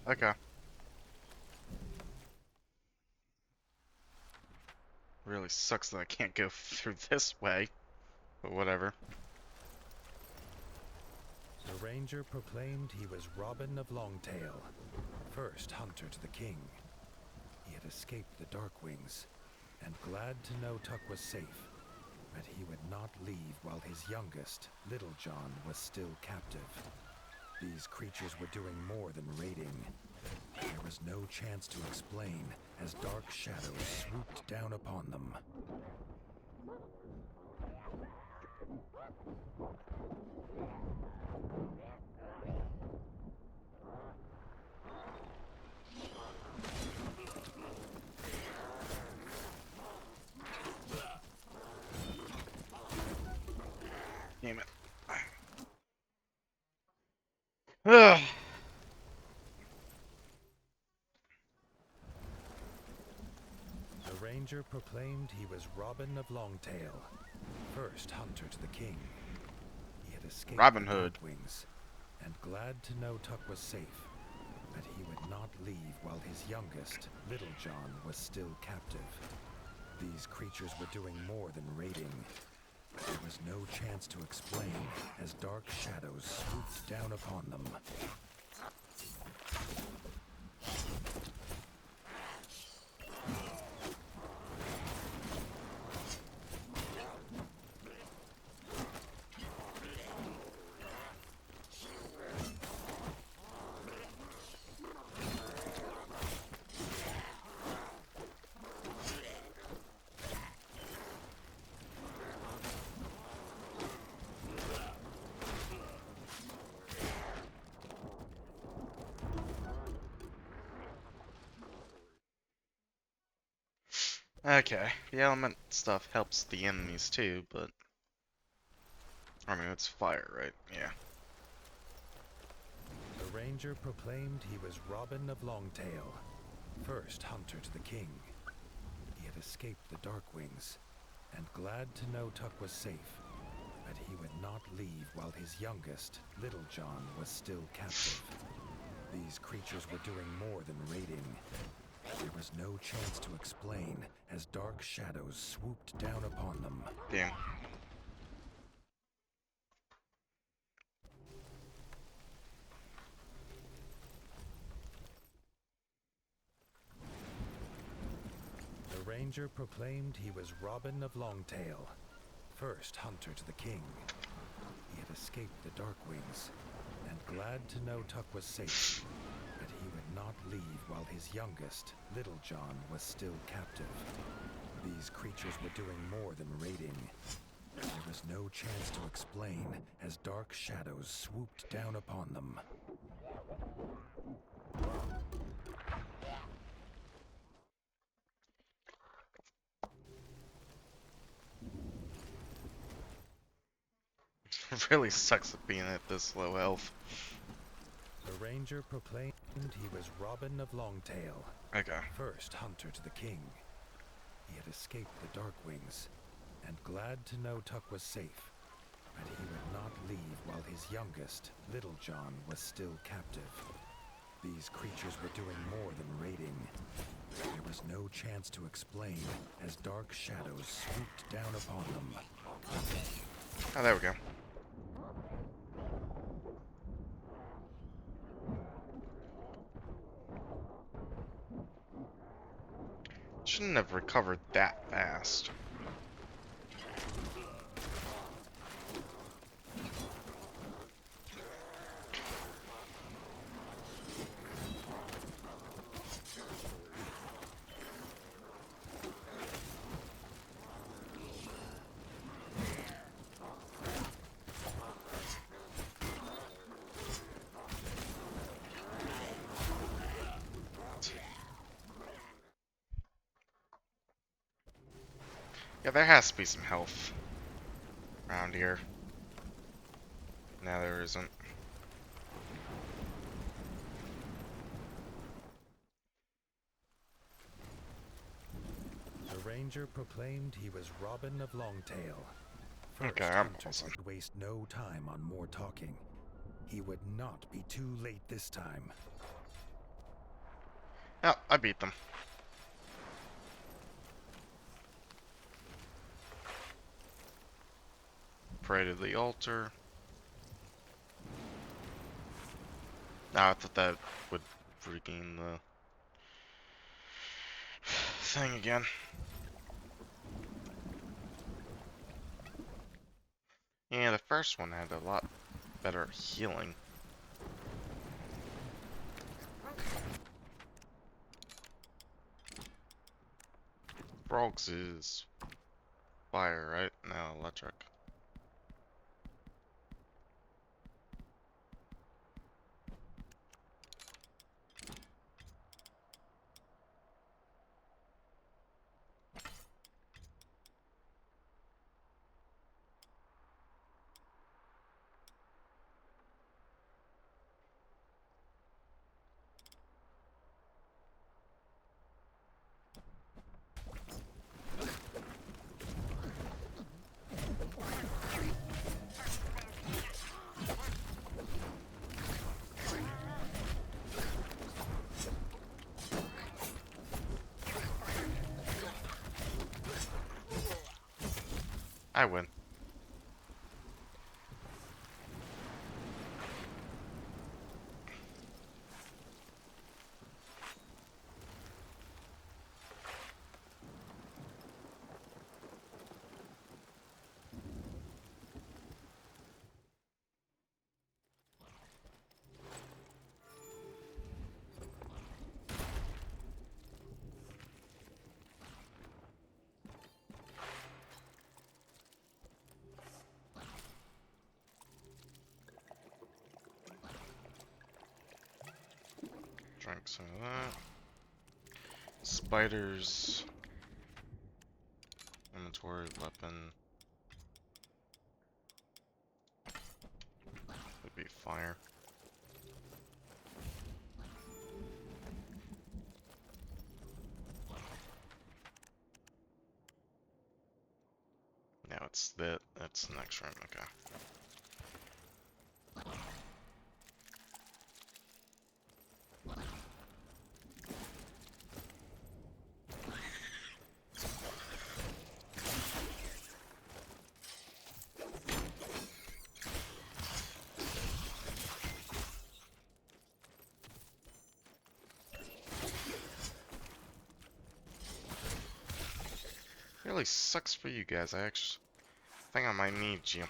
Okay. Really sucks that I can't go through this way, but whatever. The ranger proclaimed he was Robin of Longtail, first hunter to the king. He had escaped the Darkwings, and glad to know Tuck was safe, but he would not leave while his youngest, Little John, was still captive. These creatures were doing more than raiding. There was no chance to explain as dark shadows swooped down upon them. Damn it. Ugh. The ranger proclaimed he was Robin of Longtail, first hunter to the king. He had escaped Robin the Hood. Darkwings, and glad to know Tuck was safe, but he would not leave while his youngest, Little John, was still captive. These creatures were doing more than raiding. There was no chance to explain as dark shadows swooped down upon them. Okay, the element stuff helps the enemies too, but I mean it's fire, right? Yeah. The ranger proclaimed he was Robin of Longtail, first hunter to the king. He had escaped the Darkwings, and glad to know Tuck was safe, but he would not leave while his youngest, Little John, was still captive. These creatures were doing more than raiding. There was no chance to explain as dark shadows swooped down upon them. Damn. The ranger proclaimed he was Robin of Longtail, first hunter to the king. He had escaped the Darkwings, and glad to know Tuck was safe, but he would not leave while his youngest, Little John, was still captive. These creatures were doing more than raiding. There was no chance to explain as dark shadows swooped down upon them. It really sucks at being at this low health. The ranger proclaimed he was Robin of Longtail, Okay. first hunter to the king. He had escaped the Darkwings, and glad to know Tuck was safe, but he would not leave while his youngest, Little John, was still captive. These creatures were doing more than raiding. There was no chance to explain as dark shadows swooped down upon them. Oh, there we go. Shouldn't have recovered that fast. Yeah, there has to be some health around here. No, there isn't. The ranger proclaimed he was Robin of Longtail. First Okay, I'm hunter awesome. would waste no time on more talking. He would not be too late this time. Oh, I beat them. Pray to the altar. Ah, I thought that would regain the thing again. Yeah, the first one had a lot better healing. Frogs is fire, right? No, electric. I win. Drink some of that. Spiders. Inventory, weapon. Would be fire. Now it's that's the next room, okay. Really sucks for you guys. I actually think I might need you.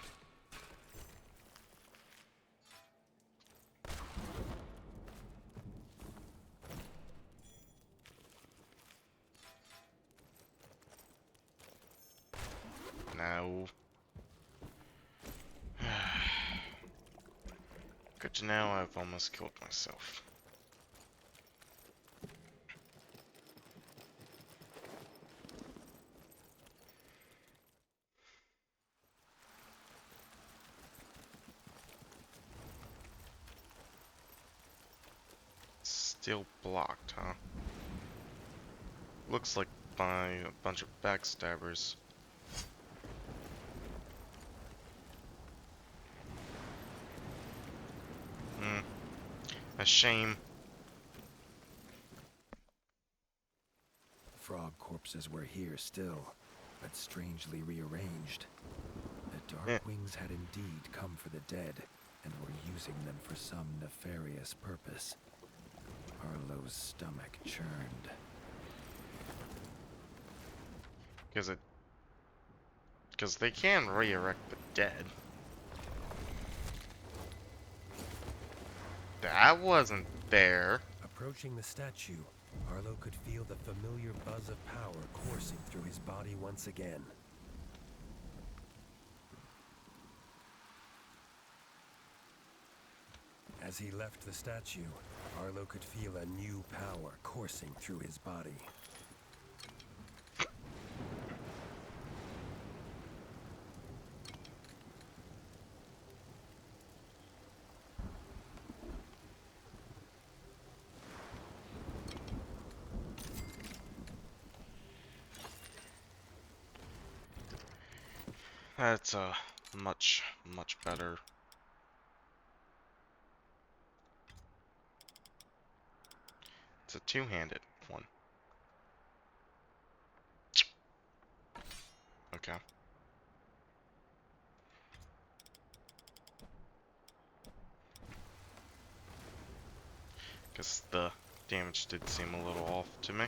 No. Good to know I've almost killed myself. Still blocked, huh? Looks like by a bunch of backstabbers. Hmm. A shame. Frog corpses were here still, but strangely rearranged. The Eh. Darkwings had indeed come for the dead, and were using them for some nefarious purpose. Arlo's stomach churned. Because they can re-erect the dead. That wasn't there. Approaching the statue, Arlo could feel the familiar buzz of power coursing through his body once again. As he left the statue, Arlo could feel a new power coursing through his body. That's a much, much better a two-handed one. Okay. Guess the damage did seem a little off to me.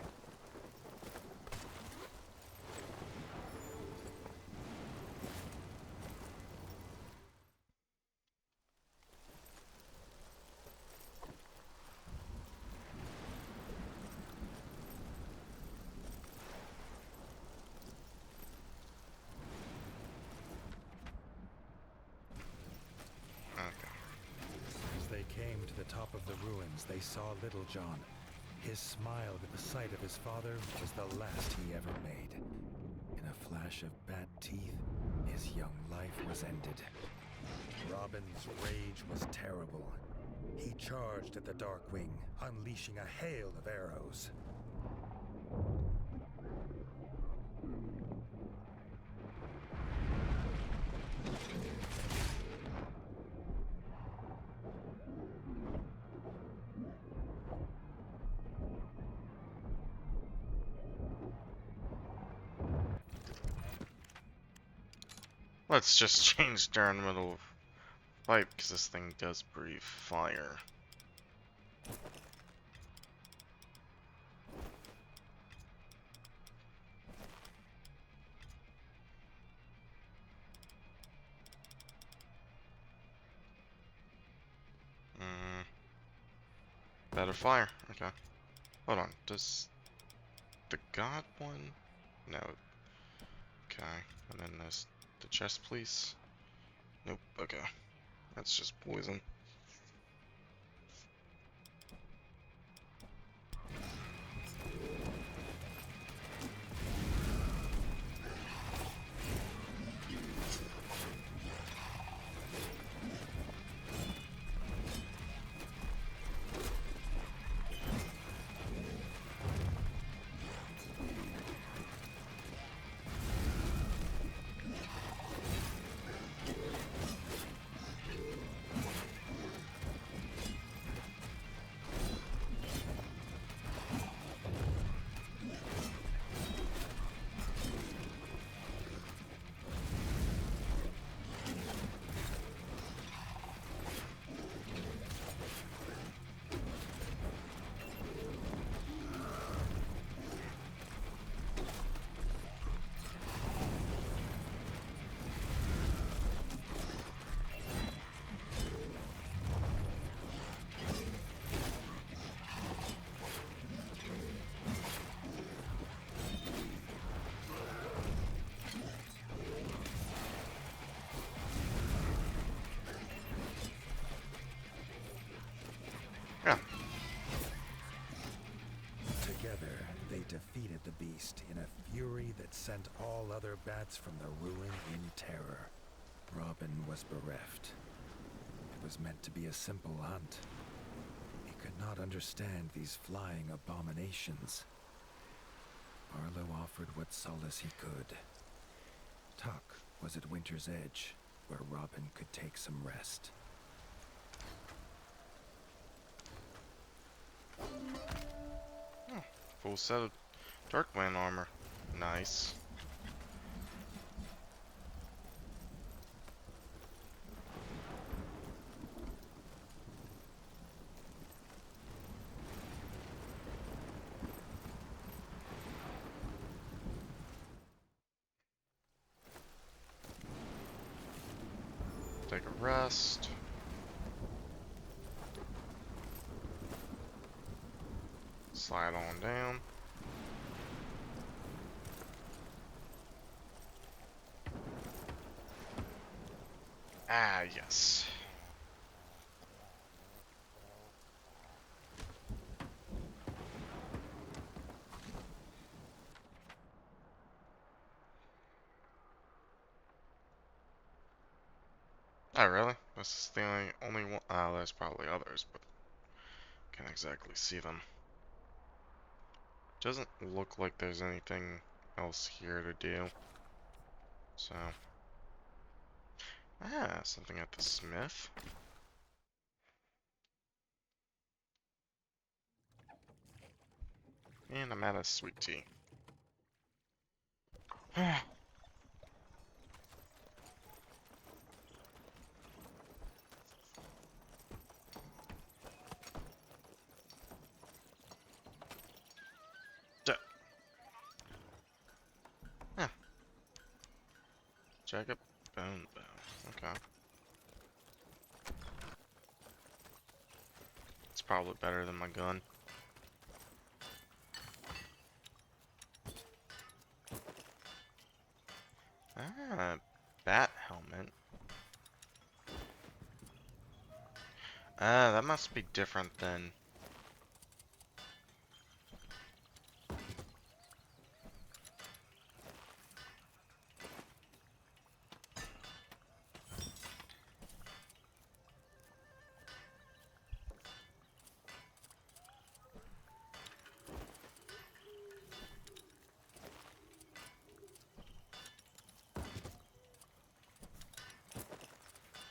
Okay. As they came to the top of the ruins, they saw Little John. His smile at the sight of his father was the last he ever made. In a flash of bad teeth, his young life was ended. Robin's rage was terrible. He charged at the Darkwing, unleashing a hail of arrows. Let's just change during the middle of fight because this thing does breathe fire. Better fire. Okay. Hold on. Does the god one? No. Okay. And then there's the chest, please. Nope. Okay. That's just poison. Yeah. Together, they defeated the beast in a fury that sent all other bats from the ruin in terror. Robin was bereft. It was meant to be a simple hunt. He could not understand these flying abominations. Barlow offered what solace he could. Tuck was at Winter's Edge, where Robin could take some rest. Oh, full set of Darkwind armor. Nice. Take a rest. Slide on down. Ah, yes. Oh, really? This is the only one. Oh, there's probably others, but can't exactly see them. Doesn't look like there's anything else here to do. So. Ah, something at the smith. And I'm out of sweet tea. Duh. Huh. Jacob bone bow. Okay. It's probably better than my gun. Ah, bat helmet. Ah, that must be different than...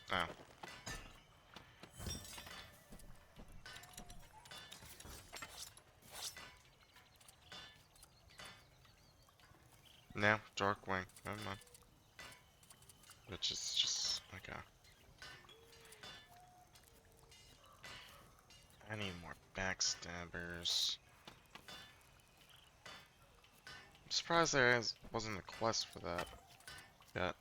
Oh. No, Darkwing. Never mind. Which is just... Okay. I need more backstabbers. I'm surprised there wasn't a quest for that yet.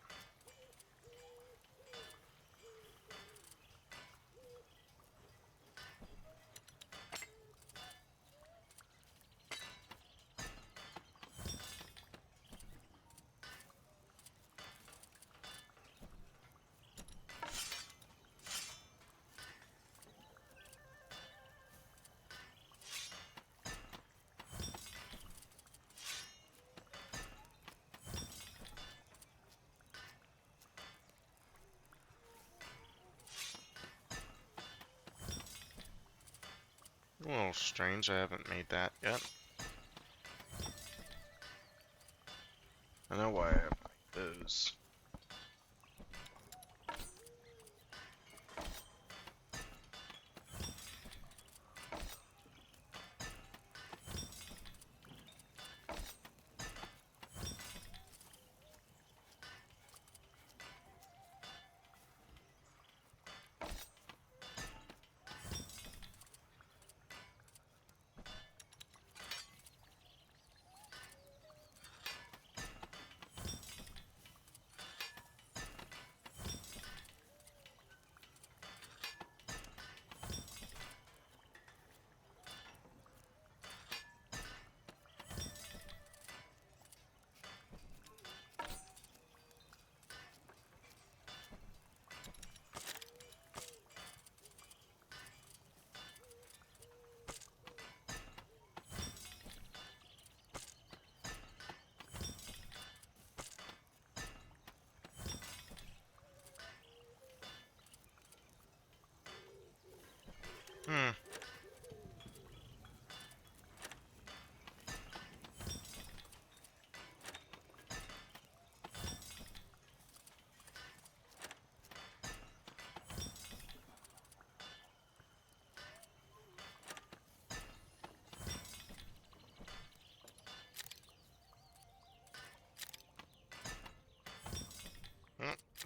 A little strange, I haven't made that yet. I know why I have those. Hmm.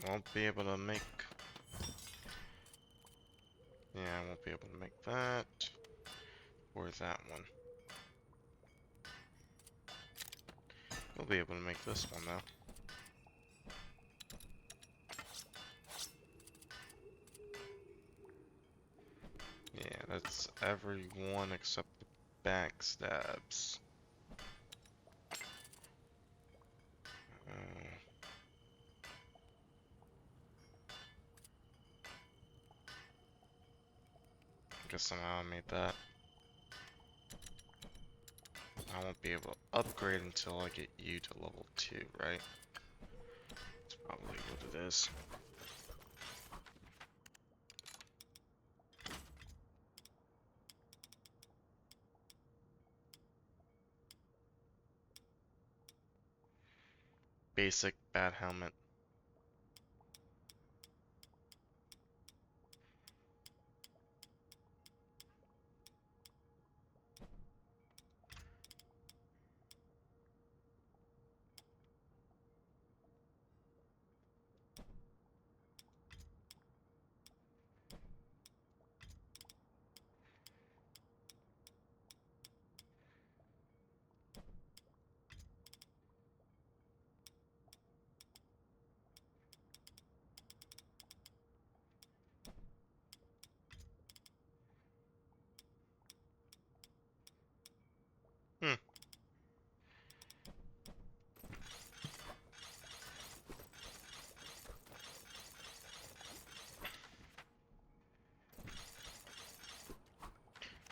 Won't be able to make... Yeah, I won't be able to make that. Or that one. We'll be able to make this one, though. Yeah, that's every one except the backstabs. Guess somehow I made that. I won't be able to upgrade until I get you to level 2, right? That's probably what it is. Basic bat helmet.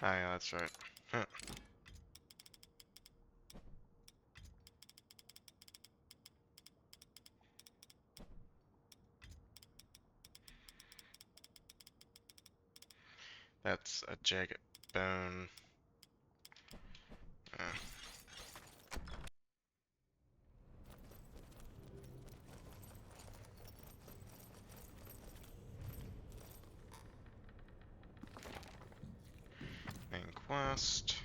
Ah, yeah, that's right. Huh. That's a jagged bone. Uh, main quest.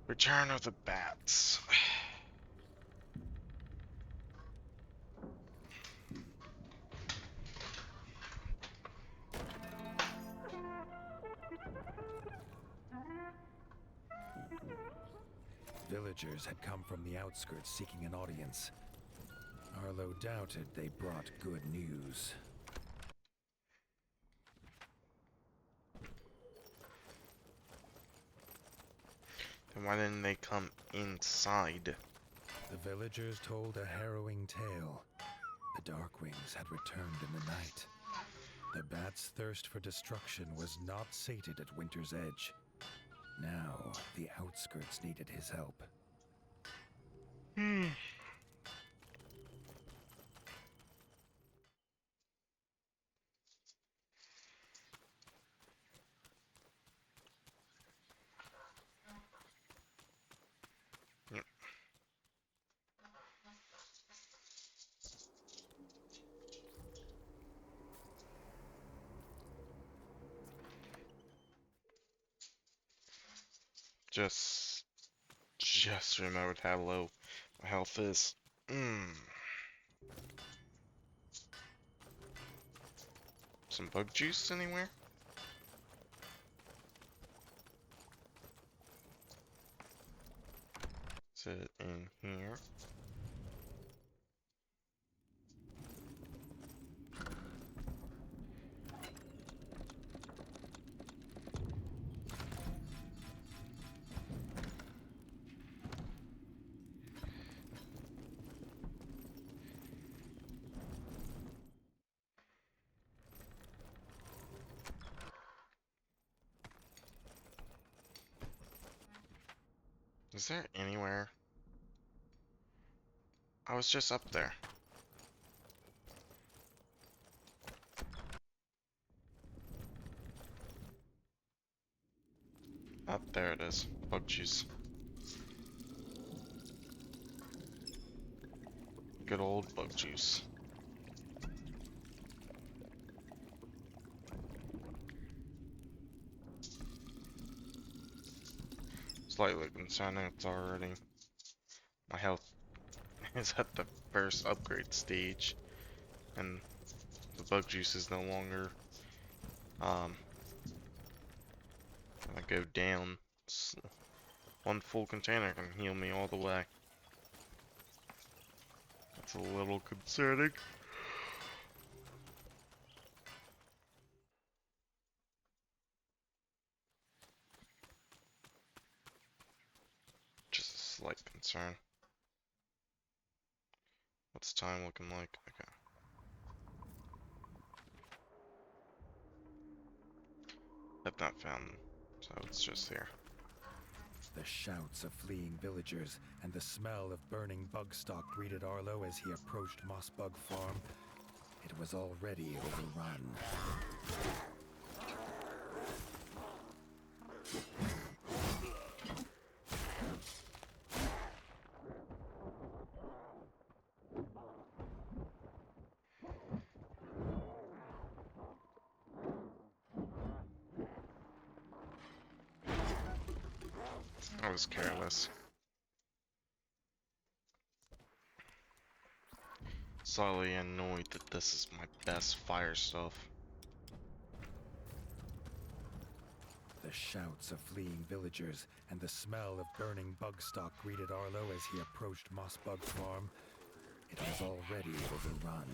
Return of the Bats. Villagers had come from the outskirts seeking an audience. Arlo doubted they brought good news. Then why didn't they come inside? The villagers told a harrowing tale. The Darkwings had returned in the night. The bat's thirst for destruction was not sated at Winter's Edge. Now, the outskirts needed his help. Yep. Just remembered how low my health is. Some bug juice anywhere? Is it in here? Is there anywhere? I was just up there. Up there it is. Bug juice. Good old bug juice. Slightly concerning it's already. My health is at the first upgrade stage. And the bug juice is no longer gonna go down. One full container can heal me all the way. That's a little concerning. Just a slight concern. What's time looking like? Okay. I've not found them, so it's just here. The shouts of fleeing villagers and the smell of burning bug stock greeted Arlo as he approached Mossbug Farm. It was already overrun. I was careless. Slightly annoyed that this is my best fire stuff. The shouts of fleeing villagers and the smell of burning bug stock greeted Arlo as he approached Mossbug Farm. It was already overrun.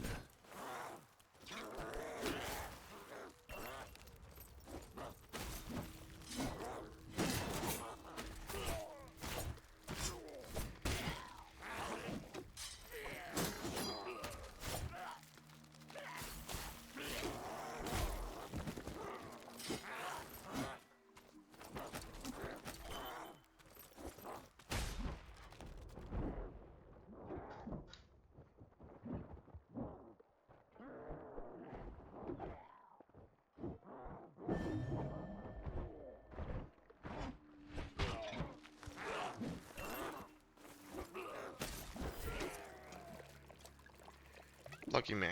Lucky me.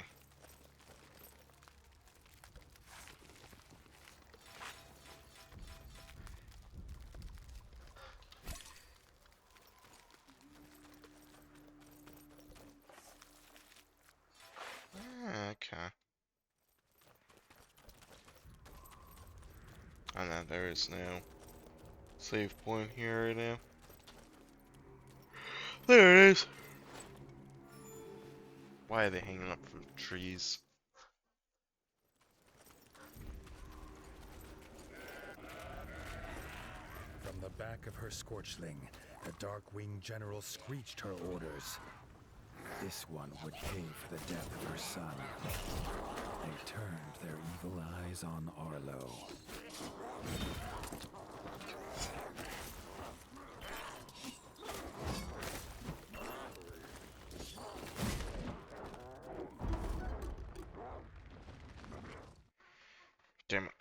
Okay. And then there is no save point here right now. There it is. Why are they hanging up from trees? From the back of her Scorchling, the Dark-Winged General screeched her orders. This one would pay for the death of her son. They turned their evil eyes on Arlo. Damn it.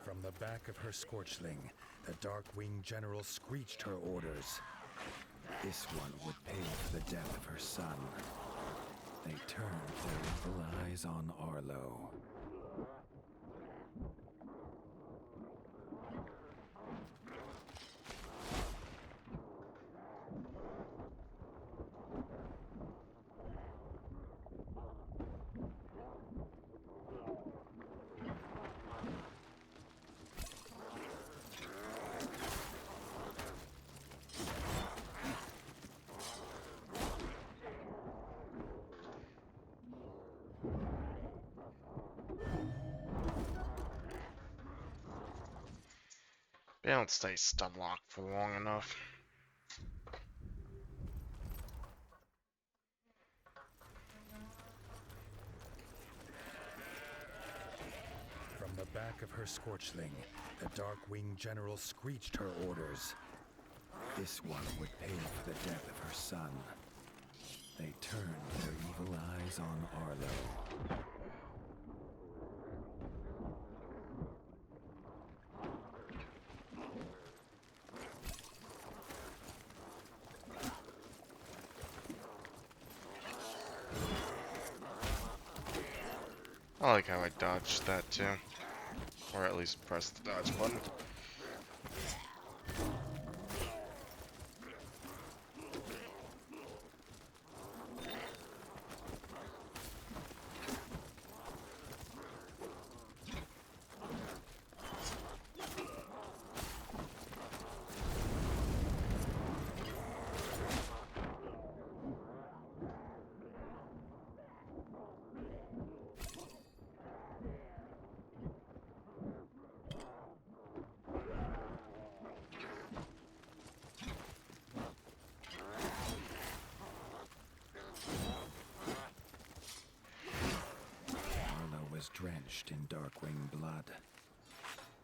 From the back of her Scorchling, the Dark-Winged General screeched her orders. This one would pay for the death of her son. They turned their evil eyes on Arlo. They don't stay stun locked for long enough. From the back of her Scorchling, the Dark-Winged General screeched her orders. This one would pay for the death of her son. They turned their evil eyes on Arlo. I like how I dodged that too. Or at least pressed the dodge button. Drenched in Darkwing blood,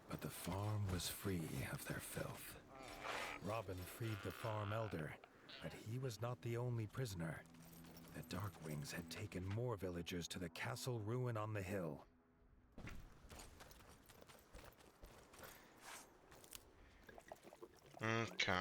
but the farm was free of their filth. Robin freed the farm elder, but he was not the only prisoner. The Darkwings had taken more villagers to the castle ruin on the hill. Okay.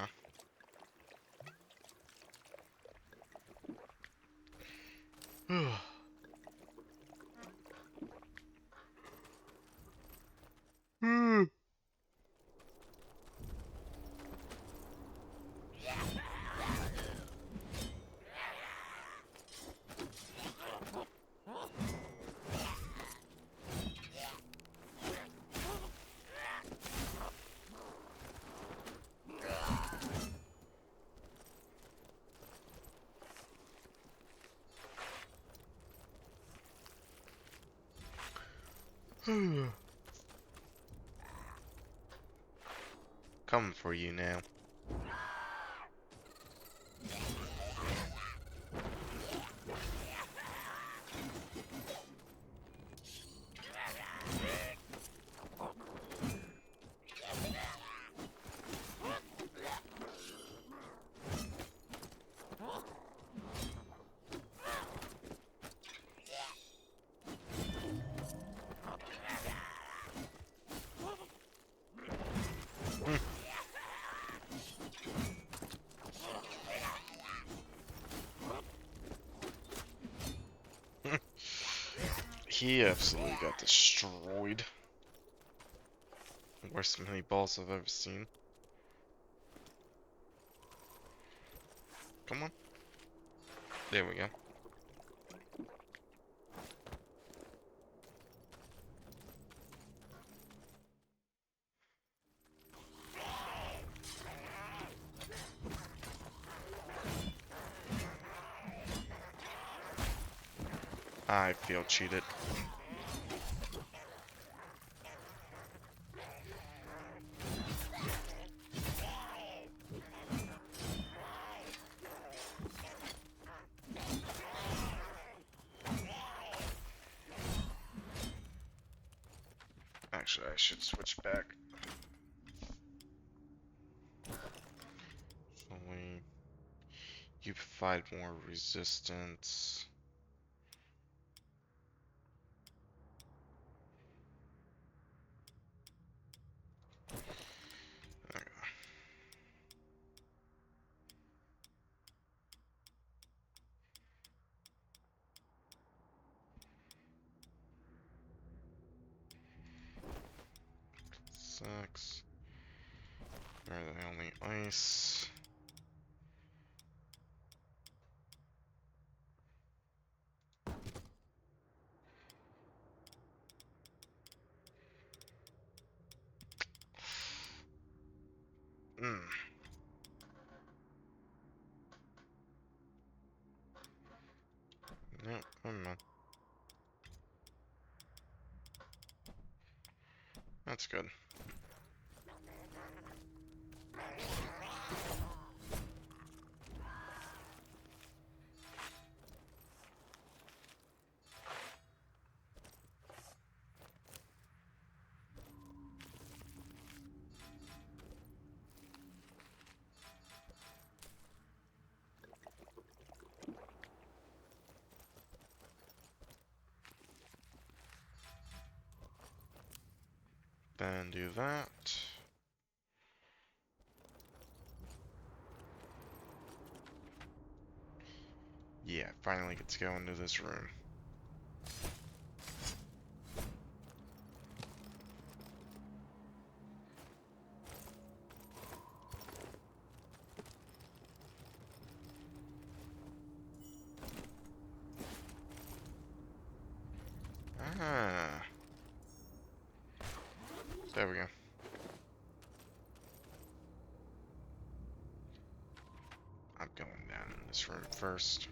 Coming for you now. He absolutely got destroyed. Worst mini balls I've ever seen. Come on. There we go. I feel cheated. Actually, I should switch back. So you provide more resistance. There we go. Sucks. They're the only ice. Hmm. Nope, never mind. That's good. Then do that. Yeah, finally get to go into this room. Ah. There we go. I'm going down in this room first.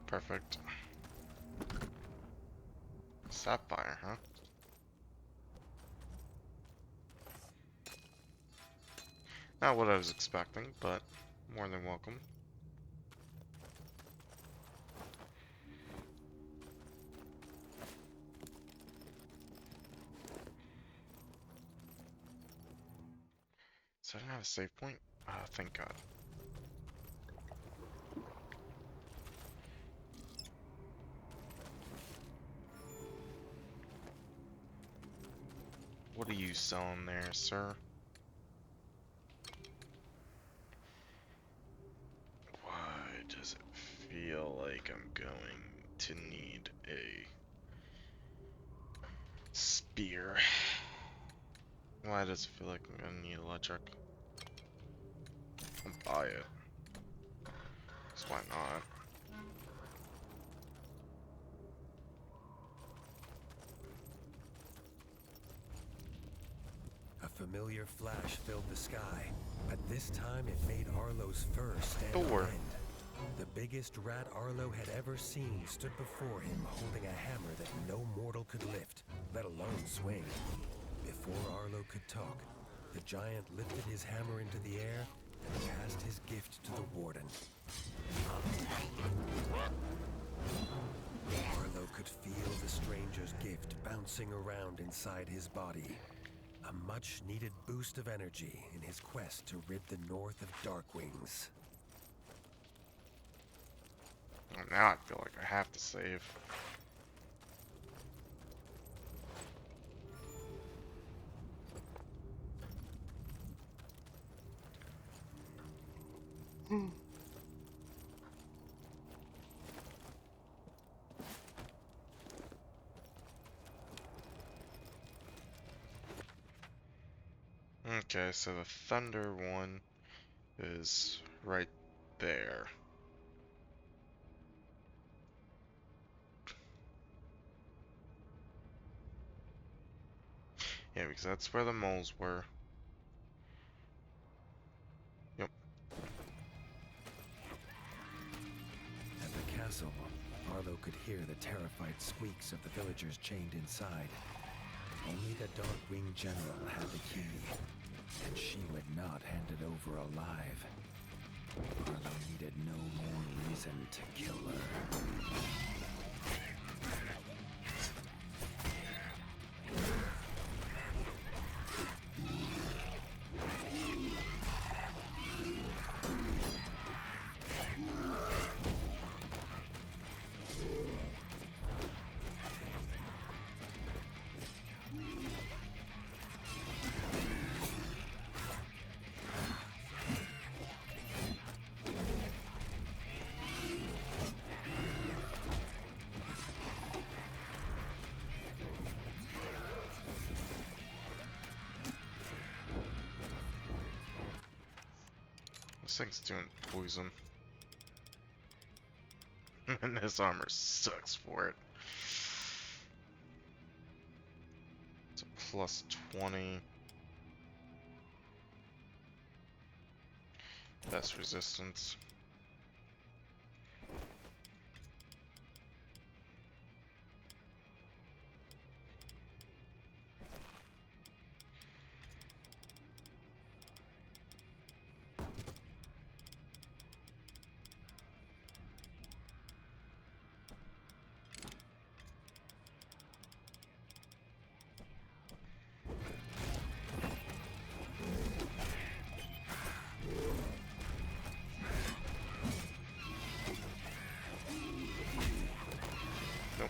Perfect. Sapphire, huh? Not what I was expecting, but more than welcome. So I don't have a save point? Ah, thank God. What are you selling there, sir? Why does it feel like I'm going to need a spear? Why does it feel like I'm gonna need electric? I'll buy it. 'Cause why not? A familiar flash filled the sky, but this time it made Arlo's fur stand on Thor. end. The biggest rat Arlo had ever seen stood before him holding a hammer that no mortal could lift, let alone swing. Before Arlo could talk, the giant lifted his hammer into the air and passed his gift to the warden. Arlo could feel the stranger's gift bouncing around inside his body. A much-needed boost of energy in his quest to rid the North of Darkwings. Oh, now I feel like I have to save. Okay, so the thunder one is right there. Yeah, because that's where the moles were. Yep. At the castle, Arlo could hear the terrified squeaks of the villagers chained inside. Only the Darkwing General had the key, and she would not hand it over alive. Arlo needed no more reason to kill her. This thing's doing poison. And this armor sucks for it. It's a plus 20. Best resistance. Nope.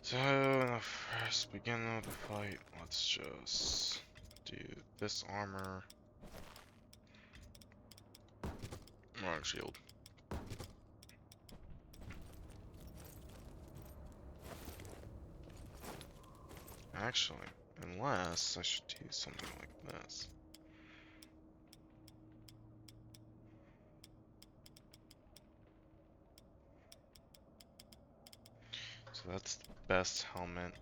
So, in the first beginning of the fight, let's just do this armor. Wrong shield. Actually, unless I should do something like this. So that's the best helmet.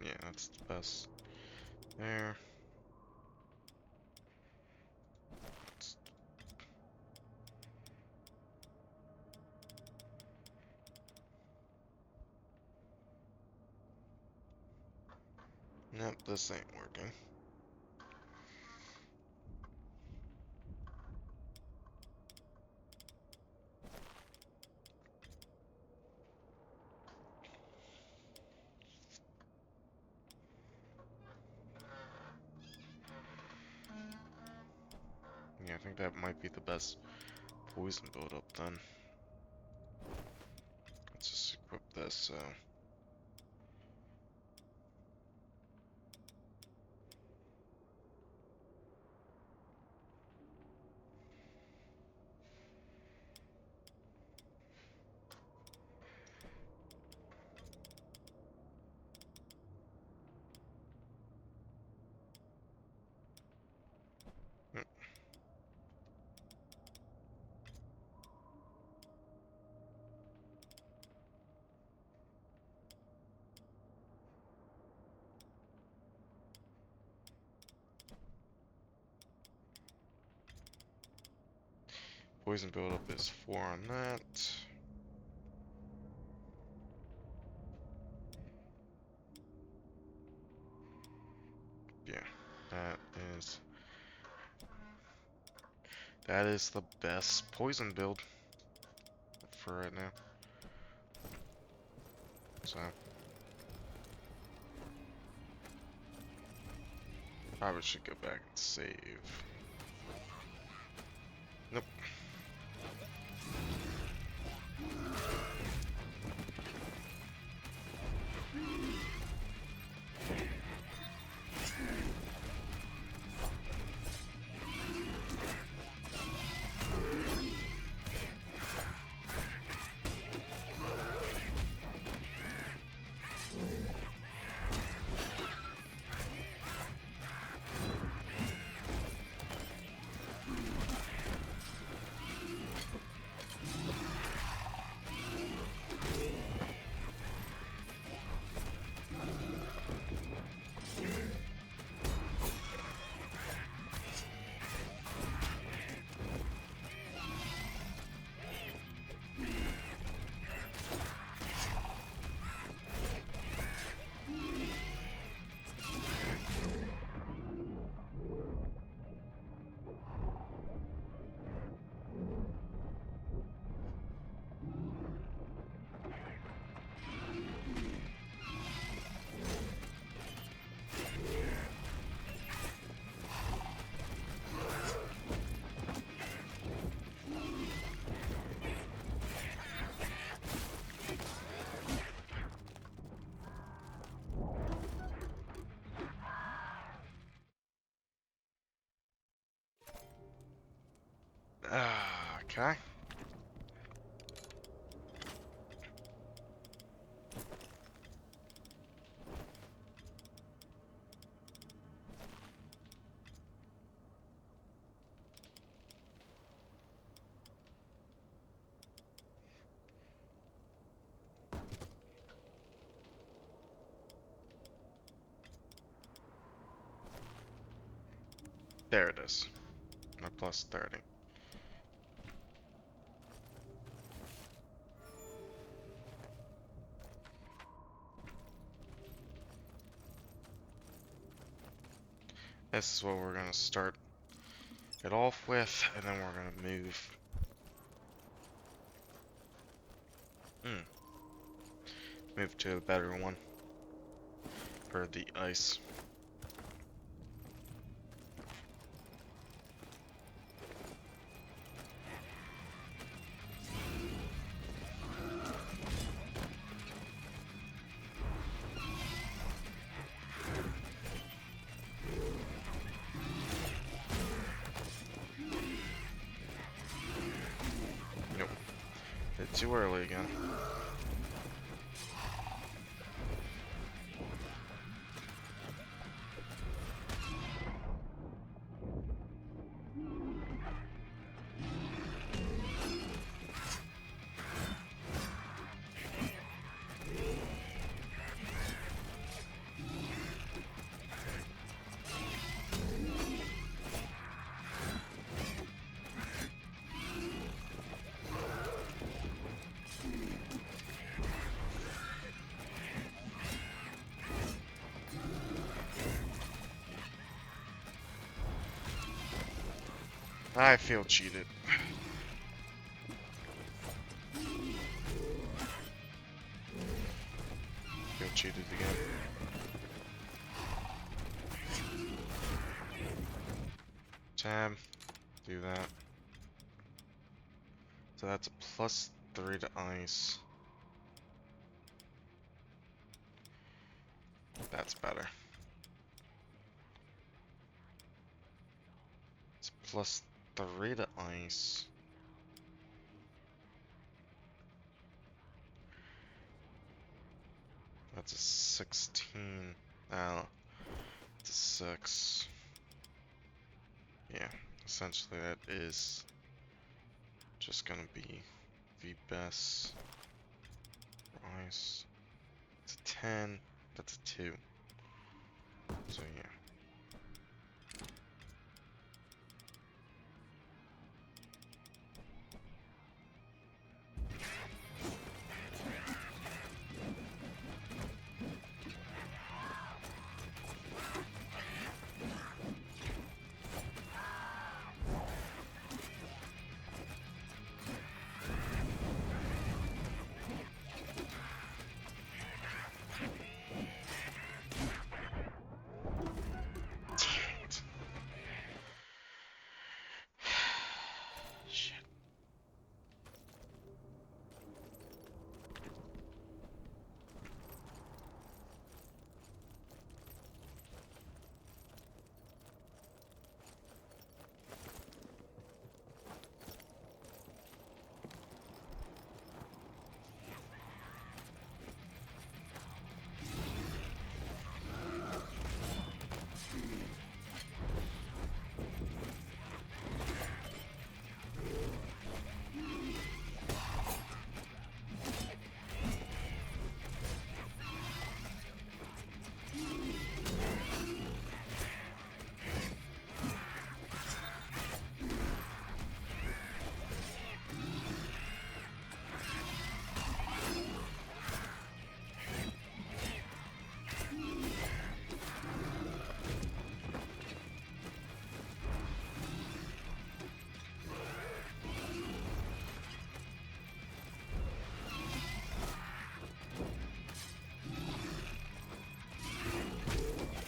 Yeah, that's the best. There. Nope, this ain't working. Yeah, I think that might be the best poison build up then. Let's just equip this, so. Mm. Poison buildup is 4 on that. Yeah, that is the best poison build for right now. So probably should go back and save. Nope. Okay. There it is. My plus 30. This is what we're gonna start it off with, and then we're gonna move. Move to a better one for the ice. Nope. It's too early again. I feel cheated. Feel cheated again. Tab. Do that. So that's a +3 to ice. That's better. It's +3 to ice. That's a 16. Oh, it's a 6. Yeah, essentially that is just gonna be the best ice. It's a 10. That's a 2. So yeah. Damn it. Shit.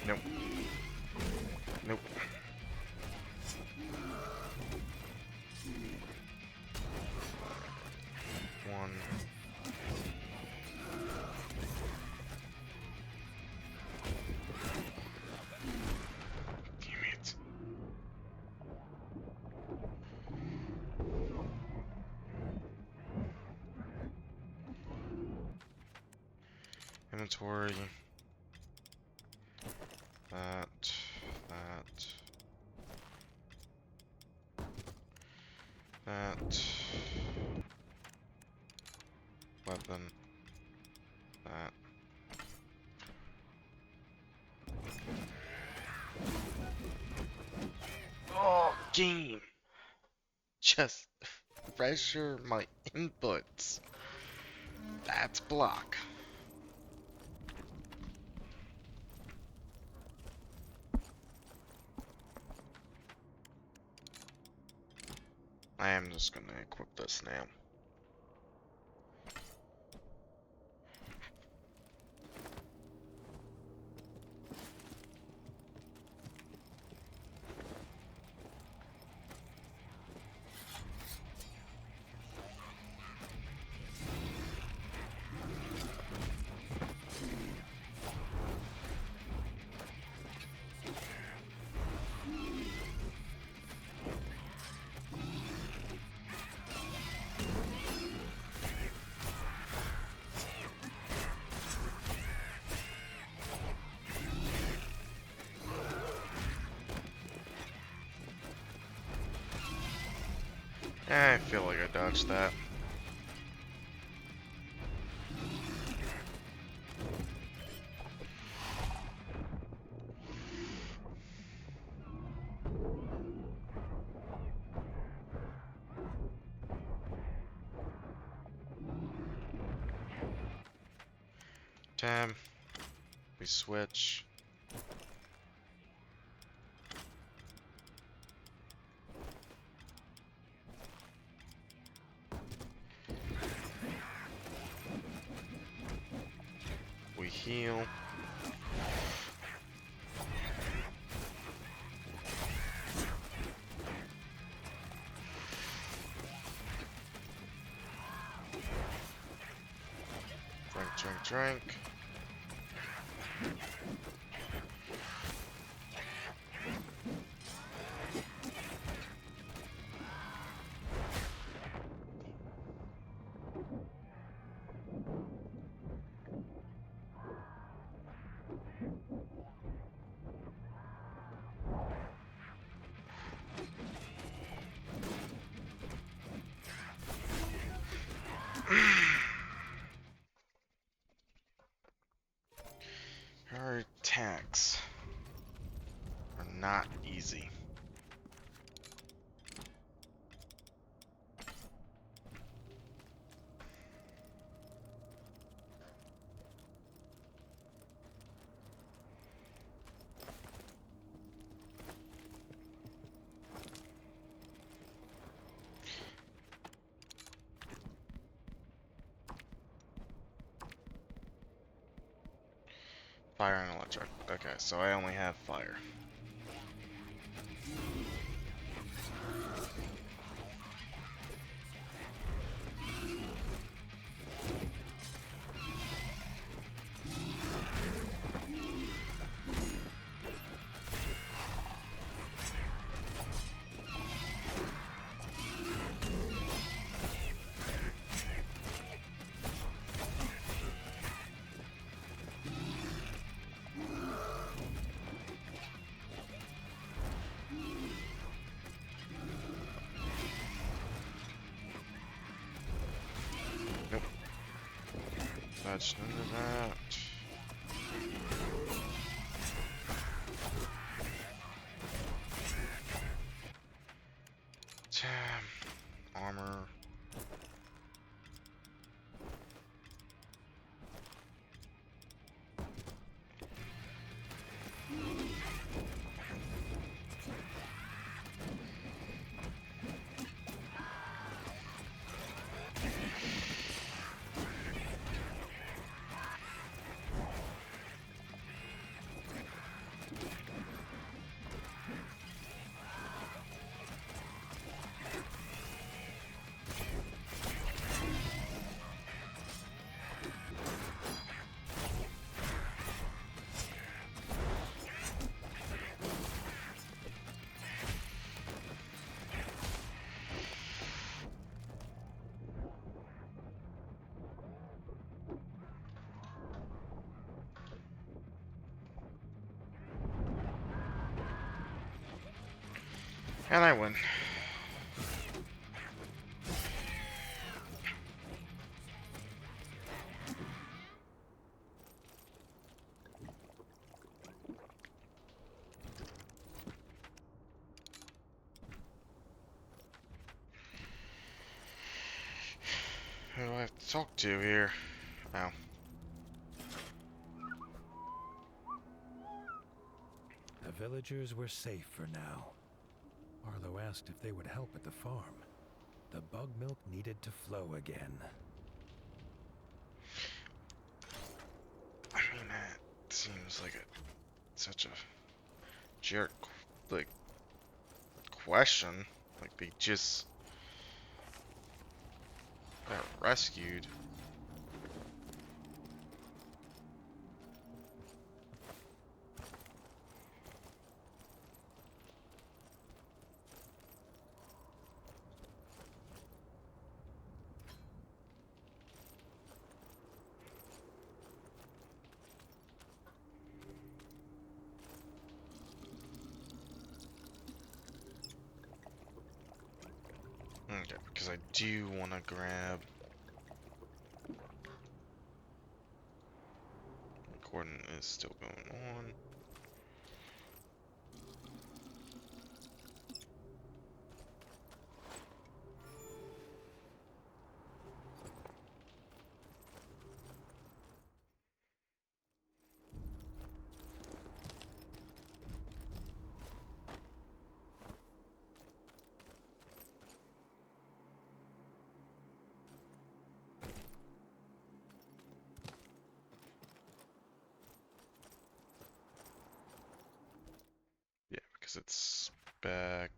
Nope. Nope. One. Damn it. Inventory. That. That. Weapon. That. Oh, game! Just pressure my inputs. That's block. I am just gonna equip this now. I feel like I dodged that. Damn. We switch. Drink, drink. Her attacks are not easy. Fire and electric. Okay, so I only have fire. Nope. That's none of that. Damn. Armor. And I win. Who do I have to talk to here? Oh. The villagers were safe for now. Arlo asked if they would help at the farm. The bug milk needed to flow again. I mean, that seems like such a jerk, like, question. Like, they just got rescued. Okay, because I do want to grab... Recording is still going on. Yeah, because it's back...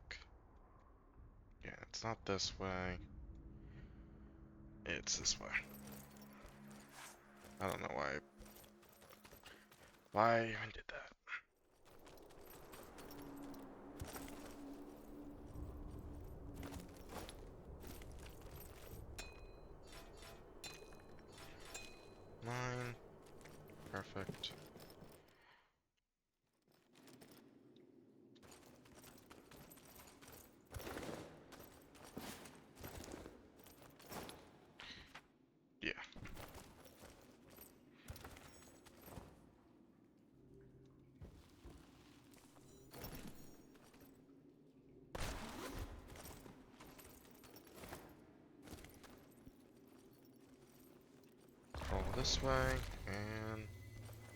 Yeah, it's not this way. It's this way. I don't know why I even did that. Mine. Perfect. Yeah. Roll this way, and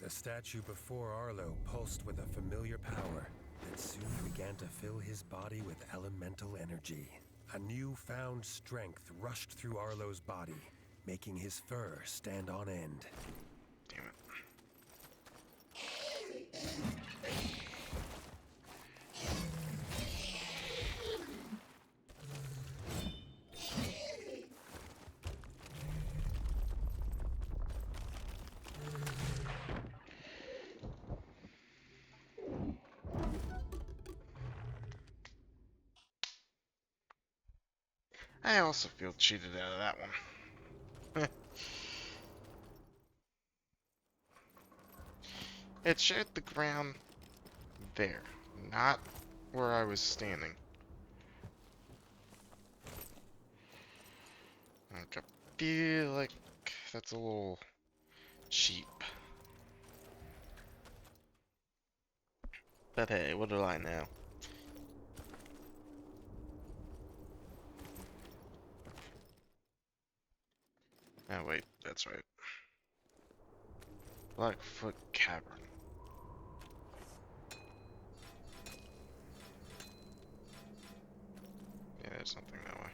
The statue before Arlo pulsed with a familiar power that soon began to fill his body with elemental energy. A newfound strength rushed through Arlo's body, making his fur stand on end. damn it. I also feel cheated out of that one. It shared the ground there, not where I was standing. Like, I feel like that's a little cheap. But hey, what do I know? Oh wait, that's right. Blackfoot Cavern. Yeah, there's something that way.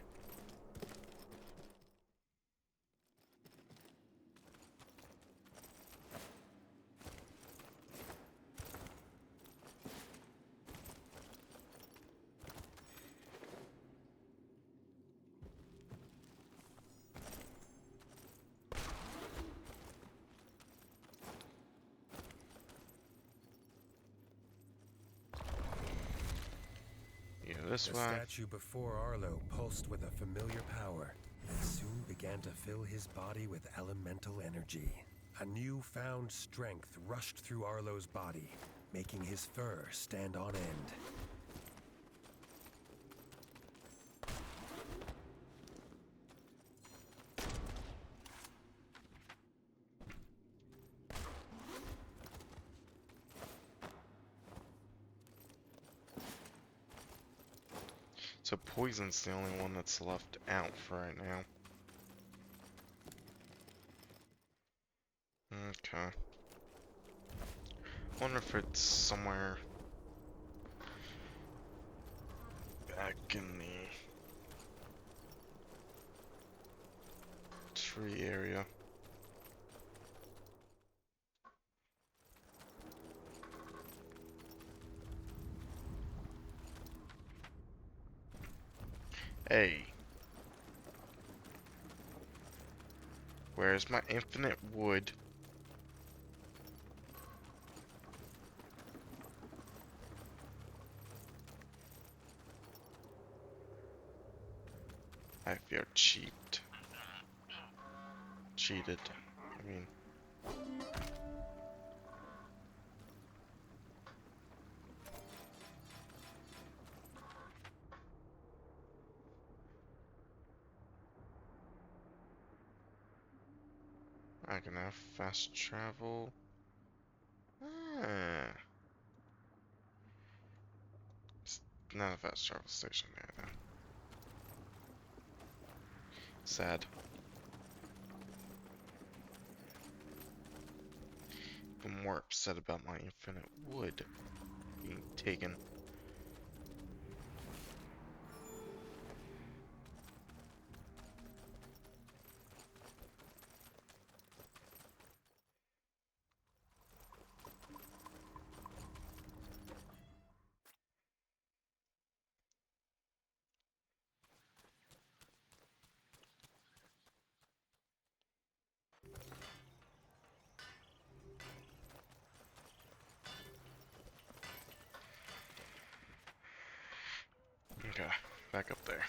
Yeah, this The way. statue before Arlo pulsed with a familiar power that soon began to fill his body with elemental energy. A newfound strength rushed through Arlo's body, making his fur stand on end. So poison's the only one that's left out for right now. Okay. Wonder if it's somewhere back in the tree area. Hey. Where's my infinite wood? I feel cheated. Cheated. I mean, I can have fast travel. Ah, it's not a fast travel station there though. Sad. I'm more upset about my infinite wood being taken. Okay, back up there.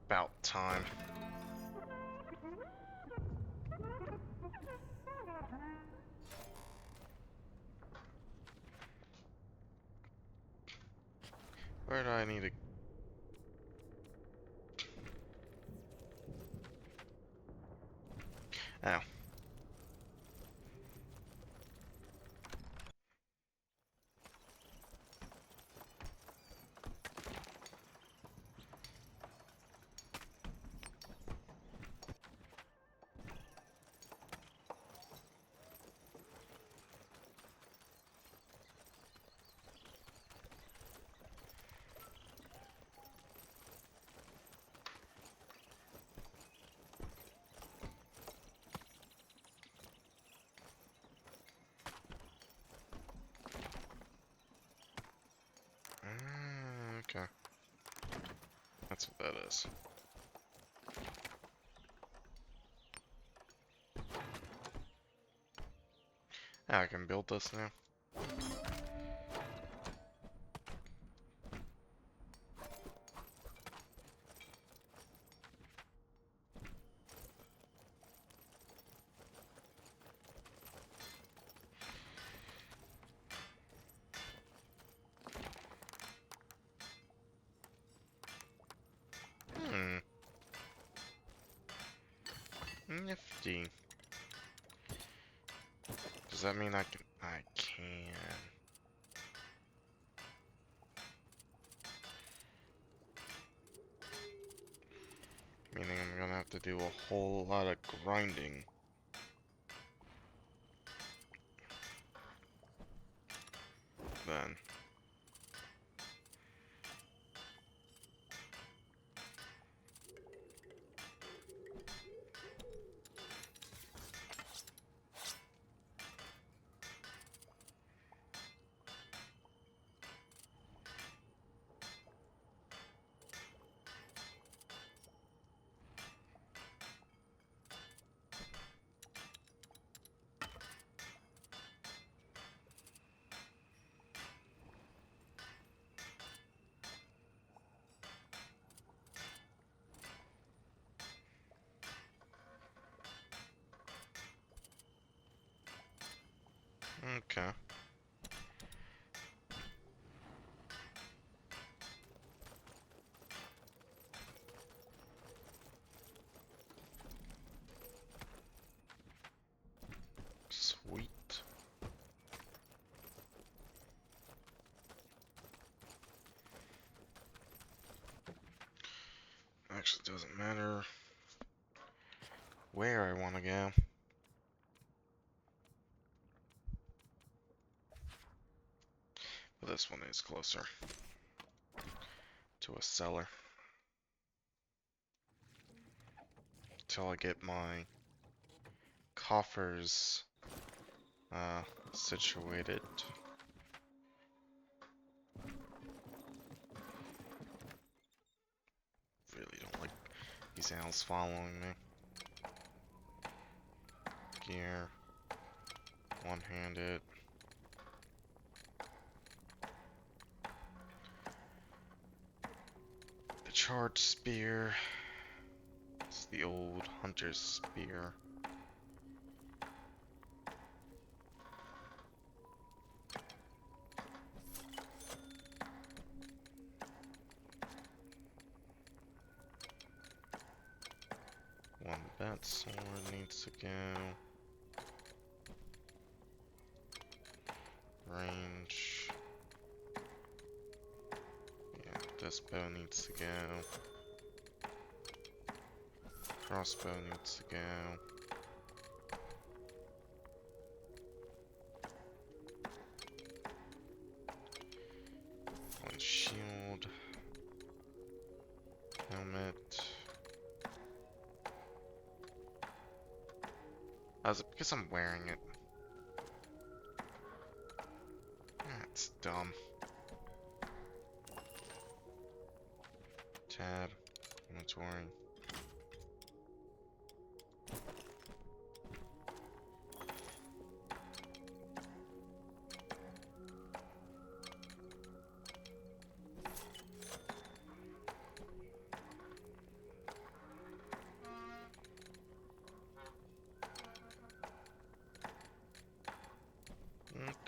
About time. Where do I need to... Oh. Okay. That's what that is. Ah, I can build this now. Hmm. Nifty. Does that mean I can... I can... Meaning I'm gonna have to do a whole lot of grinding. Then. Okay. Sweet. Actually, doesn't matter where I want to go. But this one is closer to a cellar. Till I get my coffers situated. Really don't like these owls following me. Gear. One-handed. The charged spear. It's the old hunter's spear. One bat sword needs to go. Range. Yeah, this bow needs to go. Crossbow needs to go. One shield. Helmet. Oh, is it because I'm wearing it? That's dumb. Tab. Inventory.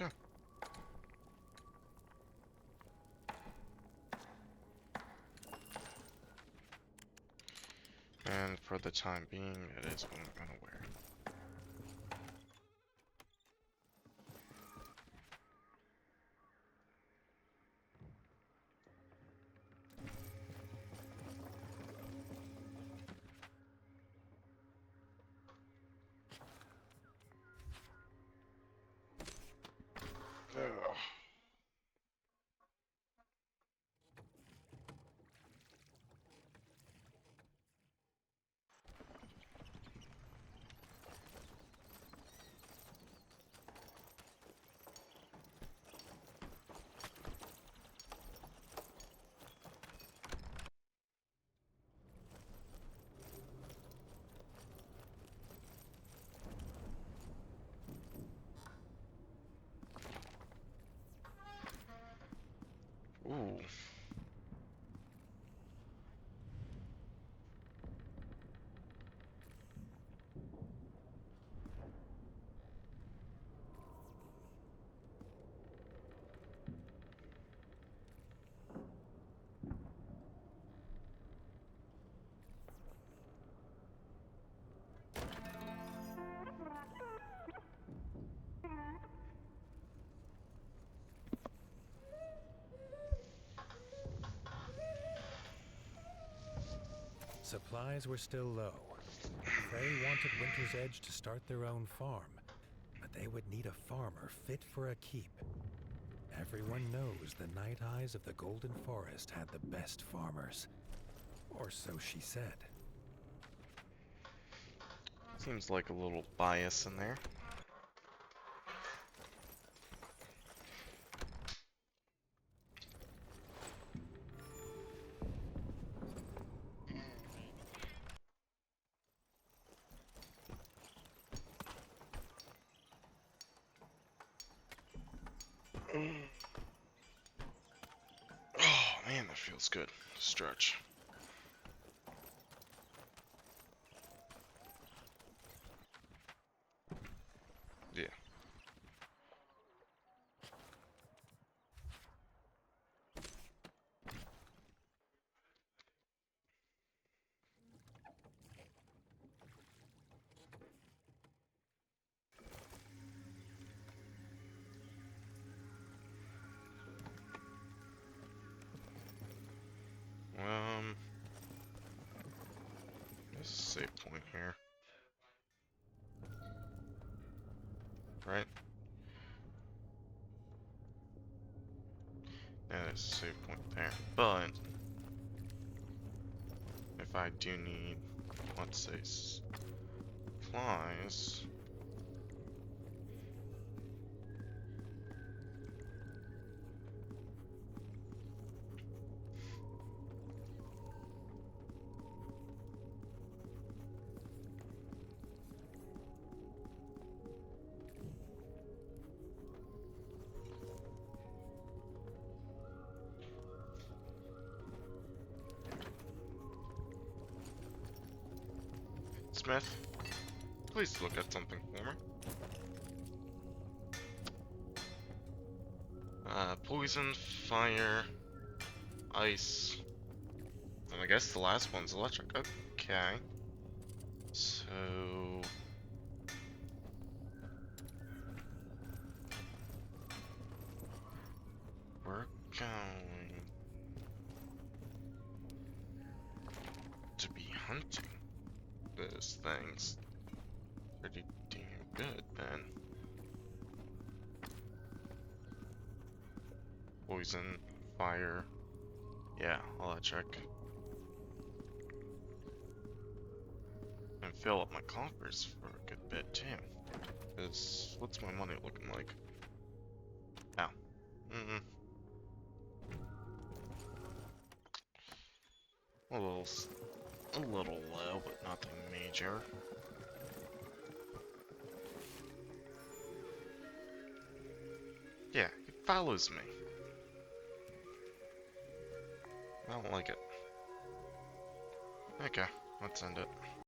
Okay. And for the time being, it is what I'm gonna wear. Ugh. Ooh. Supplies were still low. Frey wanted Winter's Edge to start their own farm, but they would need a farmer fit for a keep. Everyone knows the Night Eyes of the Golden Forest had the best farmers. Or so she said. Seems like a little bias in there. Oh man, that feels good. Stretch. Yeah. There's a save point here. Right? Yeah, there's a save point there. But if I do need, let's say, supplies. Smith, please look at something for me. Poison, fire, ice, and I guess the last one's electric. Okay. So we're going to be hunting those things pretty damn good then. Poison, fire, yeah, electric. And fill up my coffers for a good bit too. Cause what's my money looking like? Ow. A little low, but nothing major. Yeah, it follows me. I don't like it. Okay, let's end it.